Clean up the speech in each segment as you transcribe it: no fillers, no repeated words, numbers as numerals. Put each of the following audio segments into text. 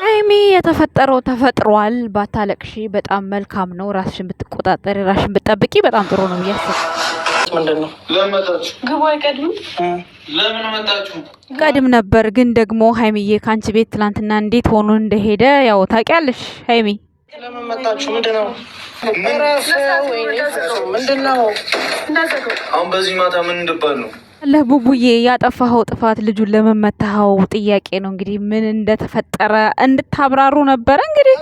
ሀይሚ የተፈጠረው ተፈጥሯል። ባታለቅሺ በጣም መልካም ነው። ራስሽን ብትቆጣጠሪ ራስሽን ብትጠብቂ በጣም ጥሩ ነው ብያስብ። ምንድነው ለመጣችሁ? ግቡ አይቀድም። ለምን መጣችሁ? ቀድም ነበር ግን ደግሞ ሀይሚዬ ካንቺ ቤት ትላንትና እንዴት ሆኖ እንደሄደ ያው ታውቂያለሽ። ሀይሚ ለምን መጣችሁ? ምንድነው? አሁን በዚህ ማታ ምን እንድባል ነው? አለ ቡቡዬ ያጠፋኸው ጥፋት ልጁን ለመመታኸው ጥያቄ ነው። እንግዲህ ምን እንደተፈጠረ እንድታብራሩ ነበረ። እንግዲህ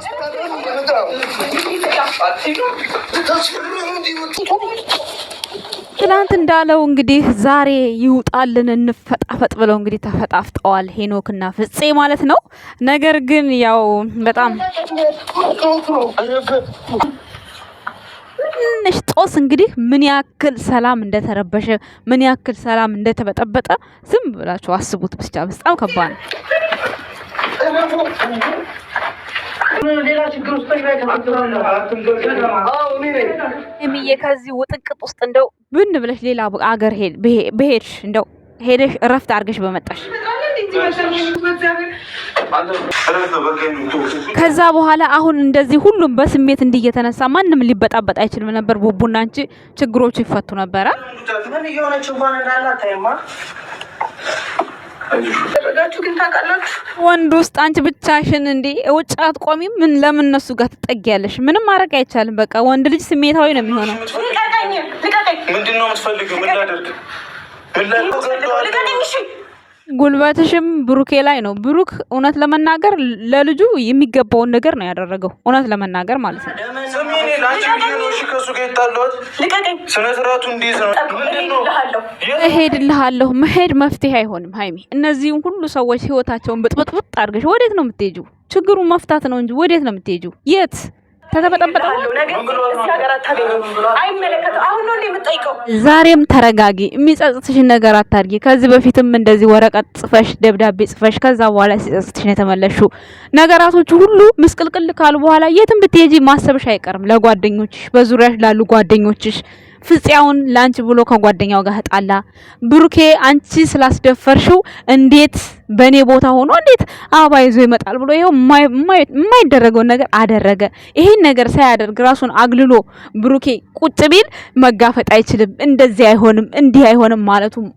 ትላንት እንዳለው እንግዲህ ዛሬ ይውጣልን እንፈጣፈጥ ብለው እንግዲህ ተፈጣፍጠዋል ሄኖክና ፍፄ ማለት ነው። ነገር ግን ያው በጣም ትንሽ ጦስ እንግዲህ ምን ያክል ሰላም እንደተረበሸ ምን ያክል ሰላም እንደተበጠበጠ ዝም ብላችሁ አስቡት። ብቻ በጣም ከባድ ነው። የሚዬ ከዚህ ውጥንቅጥ ውስጥ እንደው ብን ብለሽ ሌላ አገር በሄድሽ እንደው ሄደሽ እረፍት አድርገሽ በመጣሽ ከዛ በኋላ አሁን እንደዚህ ሁሉም በስሜት እንዲየተነሳ ማንም ሊበጣበጥ አይችልም ነበር። ቡቡና አንቺ ችግሮቹ ይፈቱ ነበረ። ወንድ ውስጥ አንቺ ብቻሽን እንዴ ውጭ አትቆሚም? ምን ለምን እነሱ ጋር ትጠጊያለሽ? ምንም ማድረግ አይቻልም። በቃ ወንድ ልጅ ስሜታዊ ነው የሚሆነው። ምንድነው የምትፈልጊው? ምን ላደርግ? ጉልበትሽም ብሩኬ ላይ ነው። ብሩክ እውነት ለመናገር ለልጁ የሚገባውን ነገር ነው ያደረገው። እውነት ለመናገር ማለት ነው። እሄድልሃለሁ መሄድ መፍትሄ አይሆንም ሀይሚ። እነዚህም ሁሉ ሰዎች ህይወታቸውን ብጥብጥብጥ አድርገሽ ወዴት ነው የምትሄጂው? ችግሩን መፍታት ነው እንጂ ወዴት ነው የምትሄጂው? የት ተተበጠበጠ? ዛሬም ተረጋጊ። የሚጸጽትሽን ነገር አታርጊ። ከዚህ በፊትም እንደዚህ ወረቀት ጽፈሽ ደብዳቤ ጽፈሽ ከዛ በኋላ ሲጸጽትሽ ነው የተመለሽው። ነገራቶቹ ሁሉ ምስቅልቅል ካሉ በኋላ የትም ብትሄጂ ማሰብሽ አይቀርም። ለጓደኞችሽ፣ በዙሪያሽ ላሉ ጓደኞችሽ ፍፄውን ላንቺ ብሎ ከጓደኛው ጋር ጣላ። ብሩኬ አንቺ ስላስደፈርሽው እንዴት በኔ ቦታ ሆኖ እንዴት አበባ ይዞ ይመጣል ብሎ ይሄው የማይደረገው ነገር አደረገ። ይሄን ነገር ሳያደርግ ራሱን አግልሎ ብሩኬ ቁጭ ቢል መጋፈጥ አይችልም። እንደዚህ አይሆንም እንዲህ አይሆንም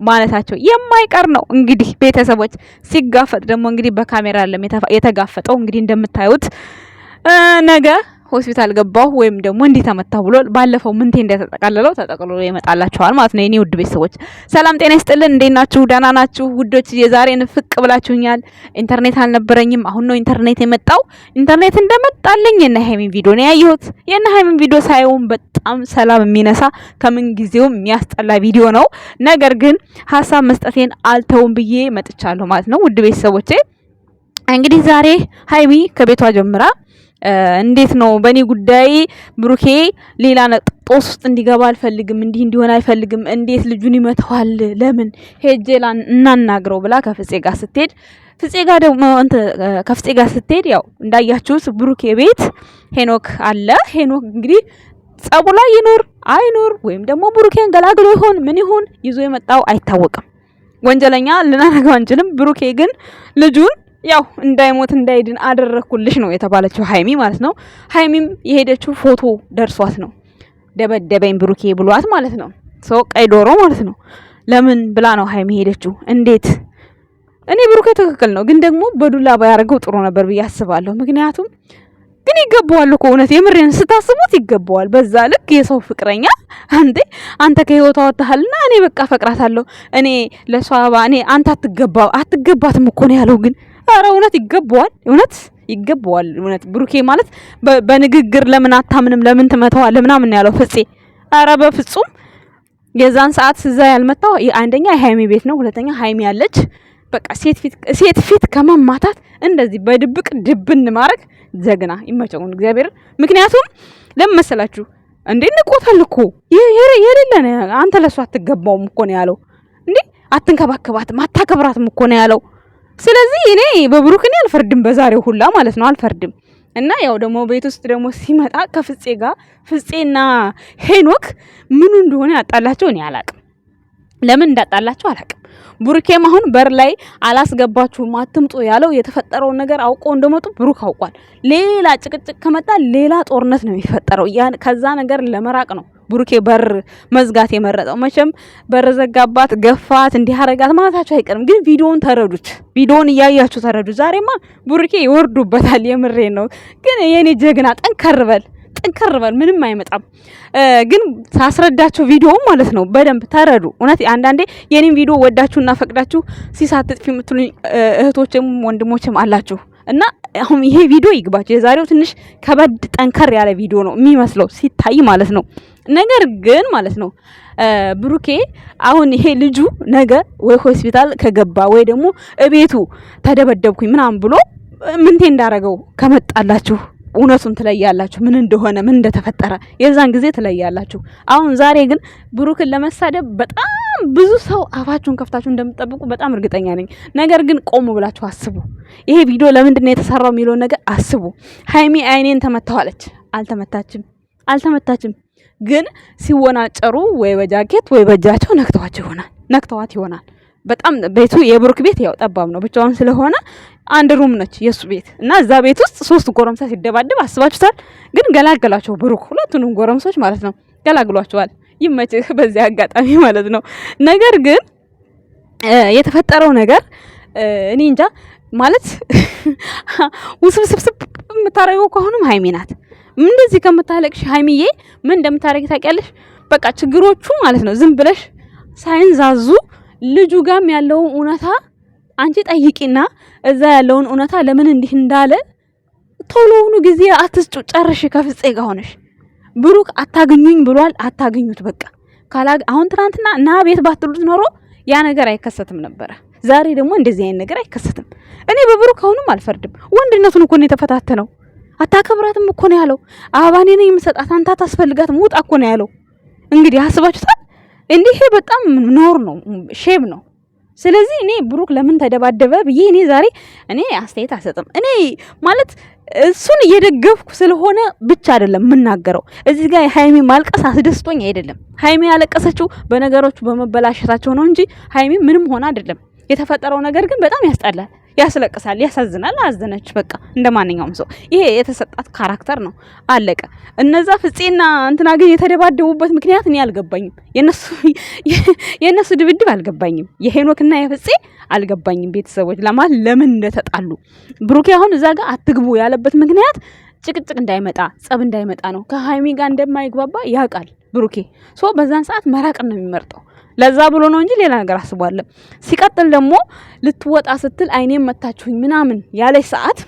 ማለታቸው የማይቀር ነው። እንግዲህ ቤተሰቦች ሲጋፈጥ ደግሞ እንግዲህ በካሜራ አይደለም የተጋፈጠው። እንግዲህ እንደምታዩት ነገ ሆስፒታል ገባሁ ወይም ደግሞ እንዲህ ተመታሁ ብሎ ባለፈው ምንቴ እንደተጠቃለለው ተጠቅልሎ ይመጣላችኋል ማለት ነው። የኔ ውድ ቤተሰቦች ሰላም ጤና ይስጥልን። እንዴት ናችሁ? ደህና ናችሁ ውዶች? የዛሬን ፍቅ ብላችሁኛል። ኢንተርኔት አልነበረኝም። አሁን ነው ኢንተርኔት የመጣው። ኢንተርኔት እንደመጣልኝ የነ ሀይሚን ቪዲዮ ነው ያየሁት። የነ ሀይሚን ቪዲዮ ሳይሆን በጣም ሰላም የሚነሳ ከምን ጊዜው የሚያስጠላ ቪዲዮ ነው። ነገር ግን ሀሳብ መስጠቴን አልተውም ብዬ መጥቻለሁ ማለት ነው። ውድ ቤተሰቦቼ እንግዲህ ዛሬ ሀይሚ ከቤቷ ጀምራ እንዴት ነው በእኔ ጉዳይ ብሩኬ ሌላ ጦስ ውስጥ እንዲገባ አልፈልግም፣ እንዲህ እንዲሆን አልፈልግም፣ እንዴት ልጁን ይመታዋል፣ ለምን ሄጄ እናናግረው ብላ ከፍፄ ጋር ስትሄድ ፍፄ ጋር ደግሞ ከፍፄ ጋር ስትሄድ ያው እንዳያችሁት ብሩኬ ቤት ሄኖክ አለ። ሄኖክ እንግዲህ ጸቡ ላይ ይኖር አይኖር ወይም ደግሞ ብሩኬን ገላግሎ ይሆን ምን ይሆን ይዞ የመጣው አይታወቅም። ወንጀለኛ ልናረጋው አንችልም። ብሩኬ ግን ልጁን ያው እንዳይሞት እንዳይድን አደረኩልሽ ነው የተባለችው ሀይሚ ማለት ነው። ሀይሚም የሄደችው ፎቶ ደርሷት ነው ደበደበኝ ብሩኬ ብሏት ማለት ነው። ሰው ቀይ ዶሮ ማለት ነው። ለምን ብላ ነው ሀይሚ ሄደችው? እንዴት? እኔ ብሩኬ ትክክል ነው፣ ግን ደግሞ በዱላ ባያደርገው ጥሩ ነበር ብዬ አስባለሁ። ምክንያቱም ግን ይገባዋል እኮ እውነት የምሬን ስታስቡት ይገባዋል። በዛ ልክ የሰው ፍቅረኛ አንተ ከህይወቷ ወጣሃልና እኔ በቃ ፈቅራታለሁ እኔ ለሷ እኔ አንተ አትገባትም እኮ ነው ያለው። ግን ኧረ እውነት ይገባዋል፣ እውነት ይገባዋል። እውነት ብሩኬ ማለት በንግግር ለምን አታምንም? ለምን ትመታዋለህ? ምናምን ያለው ፍፄ። ኧረ በፍጹም የዛን ሰዓት እዛ ያልመታው አንደኛ የሀይሚ ቤት ነው፣ ሁለተኛ ሀይሚ ያለች በቃ ሴት ፊት ከመማታት እንደዚህ በድብቅ ድብን ማድረግ ዘግና ይመቸውን እግዚአብሔር። ምክንያቱም ለምን መሰላችሁ እንዴ ንቆታል እኮ የሌለ አንተ ለሷ አትገባውም እኮ ነው ያለው። እንዴ አትንከባከባትም አታከብራትም እኮ ነው ያለው። ስለዚህ እኔ በብሩክ እኔ አልፈርድም፣ በዛሬው ሁላ ማለት ነው አልፈርድም። እና ያው ደግሞ ቤት ውስጥ ደግሞ ሲመጣ ከፍፄ ጋር ፍፄና ሄኖክ ምኑ እንደሆነ ያጣላቸው እኔ አላቅም። ለምን እንዳጣላችሁ አላውቅም። ብሩኬም አሁን በር ላይ አላስገባችሁም አትምጡ ያለው የተፈጠረውን ነገር አውቆ እንደመጡ ብሩክ አውቋል። ሌላ ጭቅጭቅ ከመጣ ሌላ ጦርነት ነው የሚፈጠረው። ከዛ ነገር ለመራቅ ነው ብሩኬ በር መዝጋት የመረጠው። መቼም በር ዘጋባት፣ ገፋት፣ እንዲህ አረጋት ማለታችሁ አይቀርም። ግን ቪዲዮውን ተረዱት፣ ቪዲዮውን እያያችሁ ተረዱት። ዛሬማ ብሩኬ ይወርዱበታል። የምሬ ነው። ግን የኔ ጀግና ጠንከር በል ምንም አይመጣም። ግን ሳስረዳችሁ ቪዲዮው ማለት ነው በደንብ ተረዱ። እውነት አንዳንዴ የኔን ቪዲዮ ወዳችሁና ፈቅዳችሁ ሲሳትጥፊ የምትሉኝ እህቶችም ወንድሞችም አላችሁ እና አሁን ይሄ ቪዲዮ ይግባችሁ። የዛሬው ትንሽ ከበድ ጠንከር ያለ ቪዲዮ ነው የሚመስለው ሲታይ ማለት ነው። ነገር ግን ማለት ነው ብሩኬ አሁን ይሄ ልጁ ነገ ወይ ሆስፒታል ከገባ ወይ ደግሞ እቤቱ ተደበደብኩኝ ምናምን ብሎ ምንቴ እንዳረገው ከመጣላችሁ እውነቱን ትለያላችሁ። ምን እንደሆነ ምን እንደተፈጠረ የዛን ጊዜ ትለያላችሁ። አሁን ዛሬ ግን ብሩክን ለመሳደብ በጣም ብዙ ሰው አፋችሁን ከፍታችሁ እንደምትጠብቁ በጣም እርግጠኛ ነኝ። ነገር ግን ቆም ብላችሁ አስቡ። ይሄ ቪዲዮ ለምንድን ነው የተሰራው የሚለው ነገር አስቡ። ሃይሚ አይኔን ተመታዋለች። አልተመታችም። ግን ሲወናጨሩ ወይ በጃኬት ወይ በእጃቸው ነክተዋት ይሆናል። በጣም ቤቱ የብሩክ ቤት ያው ጠባብ ነው፣ ብቻውን ስለሆነ አንድ ሩም ነች የሱ ቤት እና እዛ ቤት ውስጥ 3 ጎረምሳ ሲደባደብ አስባችሁታል። ግን ገላገላቸው ብሩክ፣ ሁለቱንም ጎረምሶች ማለት ነው ገላግሏቸዋል። ይመችህ በዚህ አጋጣሚ ማለት ነው። ነገር ግን የተፈጠረው ነገር እኔ እንጃ ማለት ውስብስብ የምታረገው ከሆነም ሃይሚ ናት። እንደዚህ ከምታለቅሽ ሃይሚዬ ምን እንደምታረጊ ታውቂያለሽ? በቃ ችግሮቹ ማለት ነው ዝም ብለሽ ሳይንዛዙ ልጁ ጋም ያለውን እውነታ አንቺ ጠይቂና እዛ ያለውን እውነታ ለምን እንዲህ እንዳለ ቶሎውኑ ጊዜ አትስጩ። ጨርሽ ከፍጼ ጋር ሆነሽ ብሩክ አታገኙኝ ብሏል። አታገኙት በቃ አሁን ትናንትና እና ቤት ባትሉት ኖሮ ያ ነገር አይከሰትም ነበረ። ዛሬ ደግሞ እንደዚህ አይነት ነገር አይከሰትም። እኔ በብሩክ አሁንም አልፈርድም። ወንድነቱን እኮ ነው የተፈታተነው። አታከብራትም እኮ ነው ያለው። አባኔ ነኝ የምሰጣት አንተ አታስፈልጋትም ውጣ እኮ ነው ያለው። እንግዲህ አስባችሁታል። እንዲህ በጣም ኖር ነው ሼም ነው። ስለዚህ እኔ ብሩክ ለምን ተደባደበ ብዬ ዛሬ አስተያየት አልሰጥም። እኔ ማለት እሱን እየደገፍኩ ስለሆነ ብቻ አይደለም የምናገረው። እዚህ ጋር ሃይሚ ማልቀስ አስደስቶኝ አይደለም። ሃይሚ ያለቀሰችው በነገሮቹ በመበላሸታቸው ነው እንጂ ሃይሚ ምንም ሆነ አይደለም። የተፈጠረው ነገር ግን በጣም ያስጠላል፣ ያስለቅሳል፣ ያሳዝናል። አዘነች በቃ እንደማንኛውም ሰው። ይሄ የተሰጣት ካራክተር ነው አለቀ። እነዛ ፍፄና እንትና ግን የተደባደቡበት ምክንያት እኔ አልገባኝም። የነሱ ድብድብ አልገባኝም። የሄኖክና የፍፄ አልገባኝም። ቤተሰቦች ለምን እንደተጣሉ ብሩኬ አሁን እዛ ጋር አትግቡ ያለበት ምክንያት ጭቅጭቅ እንዳይመጣ ጸብ እንዳይመጣ ነው። ከሃይሚ ጋር እንደማይግባባ ያውቃል ብሩኬ። በዛን ሰዓት መራቅን ነው የሚመርጠው። ለዛ ብሎ ነው እንጂ ሌላ ነገር አስቧለም። ሲቀጥል ደግሞ ልትወጣ ስትል አይኔን መታችሁኝ ምናምን ያለች ሰዓት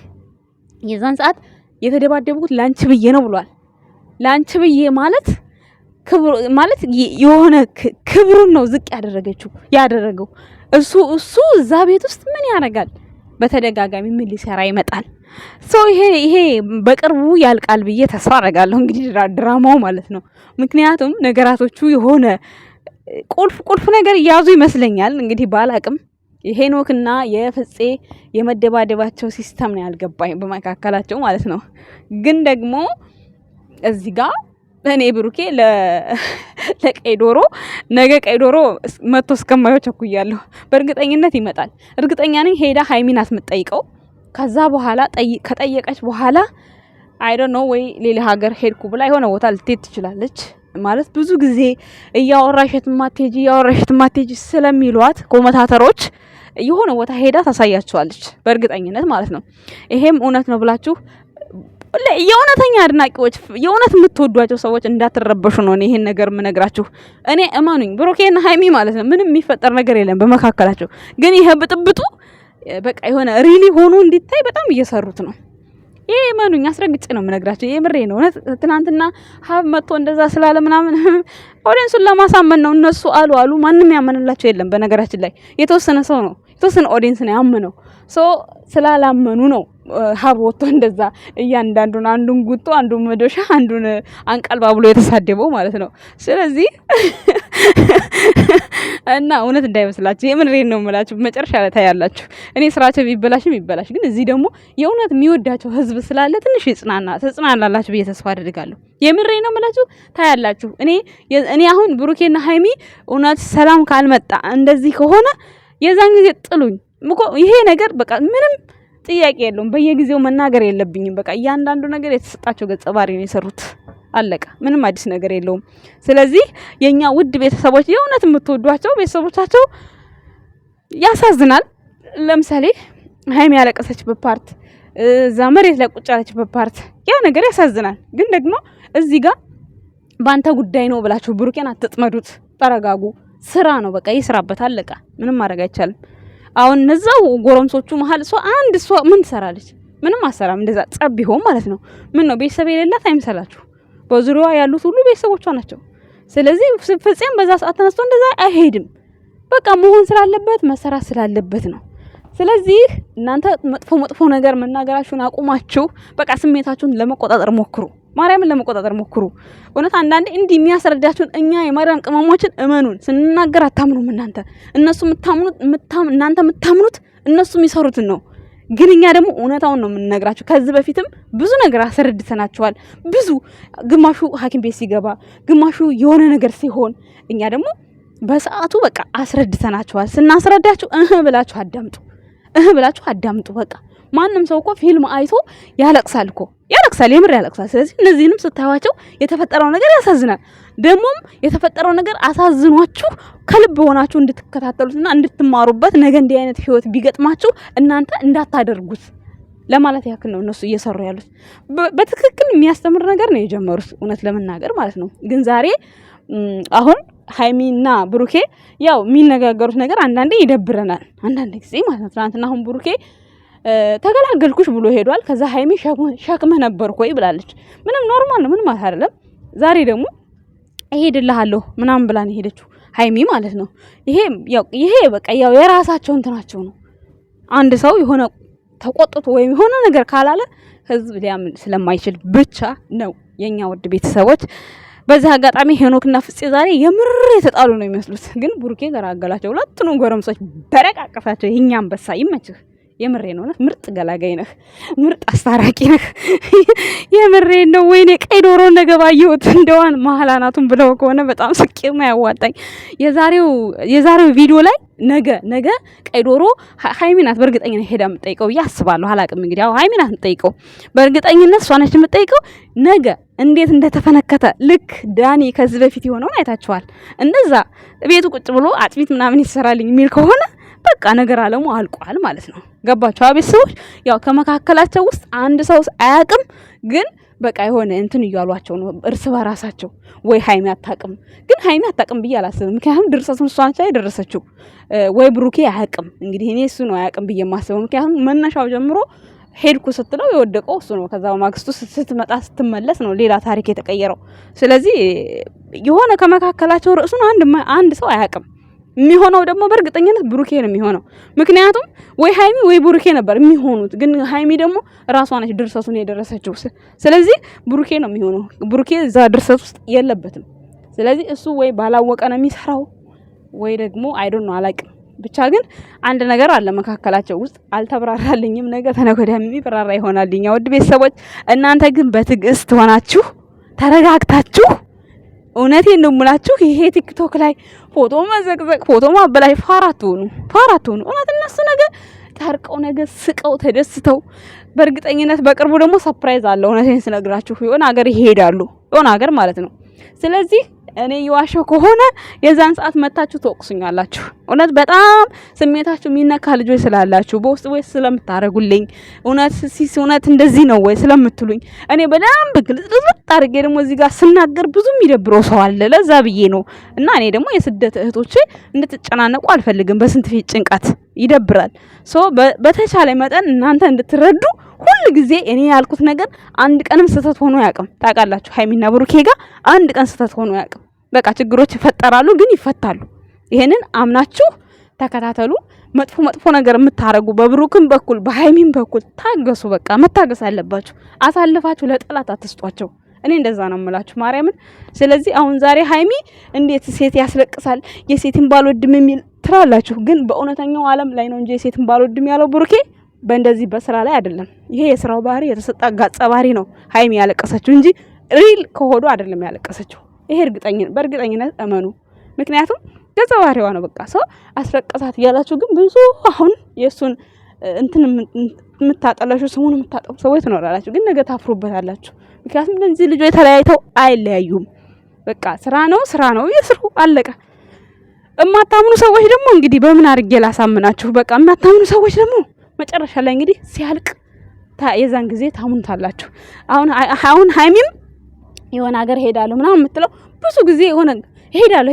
የዛን ሰዓት የተደባደቡት ላንቺ ብዬ ነው ብሏል። ላንቺ ብዬ ማለት የሆነ ክብሩን ነው ዝቅ ያደረገው እሱ እዛ ቤት ውስጥ ምን ያደርጋል? በተደጋጋሚ ምን ሊሰራ ይመጣል? ይሄ በቅርቡ ያልቃል ብዬ ተስፋ አደርጋለሁ። እንግዲህ ድራማው ማለት ነው። ምክንያቱም ነገራቶቹ የሆነ ቁልፍ ነገር እያዙ ይመስለኛል። እንግዲህ ባላቅም የሄኖክና የፍፄ የመደባደባቸው ሲስተም ነው ያልገባኝ በመካከላቸው ማለት ነው። ግን ደግሞ እዚህ ጋር እኔ ብሩኬ ለቀይ ዶሮ ነገ ቀይ ዶሮ መጥቶ እስከማየው ቸኩያለሁ። በእርግጠኝነት ይመጣል። እርግጠኛ ነኝ ሄዳ ሃይሚን አትምጠይቀው። ከዛ በኋላ ከጠየቀች በኋላ አይ ዶንት ኖ ወይ ሌላ ሀገር ሄድኩ ብላ የሆነ ቦታ ልትሄድ ትችላለች። ማለት ብዙ ጊዜ እያወራሽት ማቴጂ ስለሚሏት ኮመንታተሮች የሆነ ቦታ ሄዳ ታሳያቸዋለች በእርግጠኝነት ማለት ነው። ይሄም እውነት ነው ብላችሁ የእውነተኛ አድናቂዎች የእውነት የምትወዷቸው ሰዎች እንዳትረበሹ ነው ይሄን ነገር የምነግራችሁ። እኔ እመኑኝ ብሩኬና ሃይሚ ማለት ነው ምንም የሚፈጠር ነገር የለም በመካከላቸው። ግን ይሄ ብጥብጡ በቃ የሆነ ሪሊ ሆኖ እንዲታይ በጣም እየሰሩት ነው። ይሄ እመኑኝ አስረግጬ ነው የምነግራችሁ። የምሬ ነው። እውነት ትናንትና ሀብ መጥቶ እንደዛ ስላለ ምናምን ኦዲየንሱን ለማሳመን ነው። እነሱ አሉ ማንም ያመንላቸው የለም። በነገራችን ላይ የተወሰነ ሰው ነው የተወሰነ ኦዲየንስ ነው ያመነው። ሶ ስላላመኑ ነው ሀብ ወጥቶ እንደዛ እያንዳንዱን አንዱን ጉጦ አንዱን መዶሻ አንዱን አንቀልባ ብሎ የተሳደበው ማለት ነው። ስለዚህ እና እውነት እንዳይመስላችሁ የምንሬን ነው የምላችሁ። መጨረሻ ላይ ታያላችሁ። እኔ ስራቸው ቢበላሽም ይበላሽ፣ ግን እዚህ ደግሞ የእውነት የሚወዳቸው ህዝብ ስላለ ትንሽ ተጽናናላችሁ ብዬ ተስፋ አድርጋለሁ። የምንሬን ነው የምላችሁ። ታያላችሁ። እኔ አሁን ብሩኬና ሃይሚ እውነት ሰላም ካልመጣ እንደዚህ ከሆነ የዛን ጊዜ ጥሉኝ። ይሄ ነገር በቃ ምንም ጥያቄ የለውም። በየጊዜው መናገር የለብኝም። በቃ እያንዳንዱ ነገር የተሰጣቸው ገጸ ባህሪ ነው የሰሩት። አለቀ። ምንም አዲስ ነገር የለውም። ስለዚህ የኛ ውድ ቤተሰቦች የእውነት የምትወዷቸው ቤተሰቦቻቸው ያሳዝናል። ለምሳሌ ሃይሚ ያለቀሰችበት ፓርት፣ እዛ መሬት ላይ ቁጭ ያለችበት ፓርት ያ ነገር ያሳዝናል። ግን ደግሞ እዚህ ጋር ባንተ ጉዳይ ነው ብላችሁ ብሩኬን አትጥመዱት። ተረጋጉ። ስራ ነው በቃ ይስራበት። አለቀ። ምንም ማድረግ አይቻልም። አሁን እነዛው ጎረምሶቹ መሀል እሷ ምን ትሰራለች? ምንም አሰራም። እንደዛ ጸብ ቢሆን ማለት ነው። ምን ነው ቤተሰብ የሌላት አይምሰላችሁ? በዙሪያዋ ያሉት ሁሉ ቤተሰቦቿ ናቸው። ስለዚህ ፍፄም በዛ ሰዓት ተነስቶ እንደዛ አይሄድም። በቃ መሆን ስላለበት መሰራት ስላለበት ነው። ስለዚህ እናንተ መጥፎ ነገር መናገራችሁን አቁማችሁ በቃ ስሜታችሁን ለመቆጣጠር ሞክሩ። ማርያምን ለመቆጣጠር ሞክሩ። እውነት አንዳንዴ እንዲህ የሚያስረዳችሁን እኛ የማርያም ቅመሞችን እመኑን። ስንናገር አታምኑም እናንተ። እናንተ የምታምኑት እነሱ የሚሰሩትን ነው። ግን እኛ ደግሞ እውነታውን ነው የምንነግራችሁ። ከዚህ በፊትም ብዙ ነገር አስረድተናችኋል። ግማሹ ሐኪም ቤት ሲገባ፣ ግማሹ የሆነ ነገር ሲሆን እኛ ደግሞ በሰዓቱ በቃ አስረድተናችኋል። ስናስረዳችሁ ብላችሁ አዳምጡ። በቃ ማንም ሰው እኮ ፊልም አይቶ ያለቅሳል፣ የምር ያለቅሳል። ስለዚህ እነዚህንም ስታዩዋቸው የተፈጠረው ነገር ያሳዝናል። ደግሞም የተፈጠረው ነገር አሳዝኗችሁ ከልብ ሆናችሁ እንድትከታተሉትና እንድትማሩበት ነገ እንዲህ አይነት ህይወት ቢገጥማችሁ እናንተ እንዳታደርጉት ለማለት ያክል ነው እነሱ እየሰሩ ያሉት። በትክክል የሚያስተምር ነገር ነው የጀመሩት እውነት ለመናገር ማለት ነው። ግን ዛሬ አሁን ሃይሚና ብሩኬ ያው የሚነጋገሩት ነገር አንዳንዴ ይደብረናል፣ አንዳንድ ጊዜ ማለት ነው። ትናንትና አሁን ብሩኬ ተገላገልኩሽ ብሎ ሄዷል። ከዛ ሃይሚ ሸክምህ ነበርኩ ወይ ብላለች። ምንም ኖርማል ነው፣ ምንም አይደለም። ዛሬ ደግሞ እሄድልሃለሁ ምናምን ብላ ነው ሄደችው ሃይሚ ማለት ነው። ይሄ በቃ ያው የራሳቸው እንትናቸው ነው። አንድ ሰው የሆነ ተቆጥቶ ወይም የሆነ ነገር ካላለ ህዝብ ሊያምን ስለማይችል ብቻ ነው የኛ ውድ ቤተሰቦች። በዚህ አጋጣሚ ሄኖክና ፍፄ ዛሬ የምር የተጣሉ ነው የሚመስሉት። ግን ብሩኬ ገራገላቸው። ሁለቱንም ጎረምሶች በረቃቀፋቸው። ይሄኛ አንበሳ ይመችህ። የምሬ ነው። ምርጥ ገላጋይ ነህ፣ ምርጥ አስታራቂ ነህ። የምሬ ነው። ወይኔ ቀይ ዶሮ እንደገባየሁት እንደዋን መሀላናቱን ብለው ከሆነ በጣም ስቄማ ያዋጣኝ የዛሬው ቪዲዮ ላይ ነገ ቀይ ዶሮ ሃይሚ ናት በእርግጠኝነት ሄዳ የምትጠይቀው ብዬ አስባለሁ። አላቅም እንግዲህ ያው ሃይሚ ናት የምትጠይቀው በእርግጠኝነት፣ እሷ ነች የምትጠይቀው። ነገ እንዴት እንደተፈነከተ ልክ ዳኒ ከዚህ በፊት የሆነውን አይታችኋል። እንደዛ ቤቱ ቁጭ ብሎ አጥቢት ምናምን ይሰራልኝ የሚል ከሆነ በቃ ነገር አለሙ አልቋል ማለት ነው። ገባችሁ? አቤት ሰዎች ያው ከመካከላቸው ውስጥ አንድ ሰው አያቅም፣ ግን በቃ የሆነ እንትን እያሏቸው ነው እርስ በራሳቸው። ወይ ሃይሚ አታቅም፣ ግን ሃይሚ አታቅም ብዬ አላስብም። ምክንያቱም ድርሰቱን እሷ ነች የደረሰችው። ወይ ብሩኬ አያቅም፣ እንግዲህ እኔ እሱ ነው አያቅም ብዬ የማስበው። ምክንያቱም መነሻው ጀምሮ ሄድኩ ስትለው የወደቀው እሱ ነው። ከዛ በማግስቱ ስትመጣ ስትመለስ ነው ሌላ ታሪክ የተቀየረው። ስለዚህ የሆነ ከመካከላቸው ርዕሱን አንድ ሰው አያቅም። የሚሆነው ደግሞ በእርግጠኝነት ብሩኬ ነው የሚሆነው። ምክንያቱም ወይ ሃይሚ ወይ ብሩኬ ነበር የሚሆኑት፣ ግን ሃይሚ ደግሞ ራሷ ነች ድርሰቱን የደረሰችው። ስለዚህ ብሩኬ ነው የሚሆነው። ብሩኬ እዛ ድርሰት ውስጥ የለበትም። ስለዚህ እሱ ወይ ባላወቀ ነው የሚሰራው ወይ ደግሞ አይዶን ነው አላቅም። ብቻ ግን አንድ ነገር አለ መካከላቸው ውስጥ አልተብራራልኝም። ነገ ተነገ ወዲያ የሚብራራ ይሆናልኝ። ውድ ቤተሰቦች እናንተ ግን በትዕግስት ሆናችሁ ተረጋግታችሁ እውነቴን ነው የምላችሁ። ይሄ ቲክቶክ ላይ ፎቶ መዘቅዘቅ፣ ፎቶ ማበላይ ፋራት ሆኑ። እውነት እነሱ ነገር ታርቀው ነገር ስቀው ተደስተው በእርግጠኝነት በቅርቡ ደግሞ ሰርፕራይዝ አለ። እውነቴን ስነግራችሁ የሆነ ሀገር ይሄዳሉ፣ የሆነ ሀገር ማለት ነው። ስለዚህ እኔ የዋሸው ከሆነ የዛን ሰዓት መታችሁ ተወቅሱኛላችሁ። እውነት በጣም ስሜታችሁ የሚነካ ልጆች ስላላችሁ በውስጥ ወይ ስለምታረጉልኝ እውነት እንደዚህ ነው ወይ ስለምትሉኝ እኔ በደንብ ግልጽ አድርጌ ደግሞ እዚህ ጋር ስናገር ብዙ የሚደብረው ሰው አለ። ለዛ ብዬ ነው። እና እኔ ደግሞ የስደት እህቶቼ እንድትጨናነቁ አልፈልግም። በስንት ፊት ጭንቀት ይደብራል። በተቻለ መጠን እናንተ እንድትረዱ ሁሉ ጊዜ እኔ ያልኩት ነገር አንድ ቀንም ስህተት ሆኖ ያቅም። ታውቃላችሁ ሃይሚና ብሩኬ ጋር አንድ ቀን ስህተት ሆኖ ያቅም። በቃ ችግሮች ይፈጠራሉ፣ ግን ይፈታሉ። ይሄንን አምናችሁ ተከታተሉ። መጥፎ ነገር የምታረጉ በብሩክም በኩል በሃይሚም በኩል ታገሱ። በቃ መታገስ አለባችሁ። አሳልፋችሁ ለጠላት አትስጧቸው። እኔ እንደዛ ነው የምላችሁ ማርያምን። ስለዚህ አሁን ዛሬ ሃይሚ እንዴት ሴት ያስለቅሳል የሴትን ባልወድም የሚል ትላላችሁ፣ ግን በእውነተኛው ዓለም ላይ ነው እንጂ የሴትን ባልወድም ያለው ብሩኬ በእንደዚህ በስራ ላይ አይደለም። ይሄ የስራው ባህሪ የተሰጣ ጋጸ ባህሪ ነው ሃይሚ ያለቀሰችው እንጂ ሪል ከሆዱ አይደለም ያለቀሰችው። ይሄ በእርግጠኝነት እመኑ። ምክንያቱም ገጸ ባህሪዋ ነው። በቃ ሰው አስለቀሳት እያላችሁ ግን ብዙ አሁን የእሱን እንትን የምታጠላሹ ስሙን የምታጠፉ ሰዎች ትኖራላችሁ፣ ግን ነገ ታፍሩበታላችሁ። ምክንያቱም እነዚህ ልጆች ተለያይተው አይለያዩም። በቃ ስራ ነው ይስሩ፣ አለቀ። እማታምኑ ሰዎች ደግሞ እንግዲህ በምን አድርጌ ላሳምናችሁ? በቃ እማታምኑ ሰዎች ደግሞ መጨረሻ ላይ እንግዲህ ሲያልቅ የዛን ጊዜ ታሙንታላችሁ። አሁን ሃይሚም የሆነ ሀገር ሄዳለሁ ምናምን የምትለው ብዙ ጊዜ የሆነ ሄዳለሁ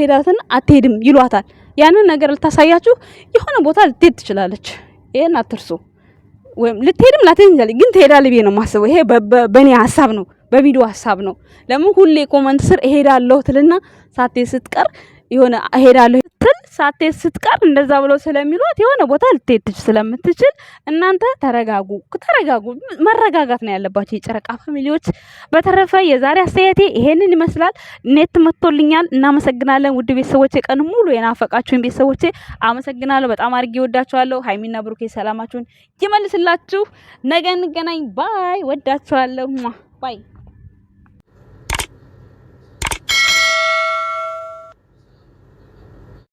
አትሄድም ይሏታል። ያንን ነገር ልታሳያችሁ የሆነ ቦታ ልትሄድ ትችላለች። ይሄን አትርሱ። ወይም ልትሄድም ላትሄድም ይችላል፣ ግን ትሄዳለህ ብዬ ነው የማስበው። ይሄ በእኔ ሀሳብ ነው፣ በቪዲዮ ሀሳብ ነው። ለምን ሁሌ ኮመንት ስር እሄዳለሁ ትልና ሳትሄድ ስትቀር የሆነ እሄዳለሁ ትል ሳትሄድ ስትቀር እንደዛ ብለው ስለሚሏት የሆነ ቦታ ልትሄድ ስለምትችል እናንተ ተረጋጉ። መረጋጋት ነው ያለባችሁ የጨረቃ ፋሚሊዎች። በተረፈ የዛሬ አስተያየቴ ይሄንን ይመስላል። ኔት መጥቶልኛል። እናመሰግናለን ውድ ቤተሰቦቼ፣ ቀን ሙሉ የናፈቃችሁኝ ቤተሰቦቼ አመሰግናለሁ። በጣም አድርጌ ወዳችኋለሁ። ሃይሚና ብሩኬ ሰላማችሁን ይመልስላችሁ። ነገ እንገናኝ። ባይ። ወዳችኋለሁ። ባይ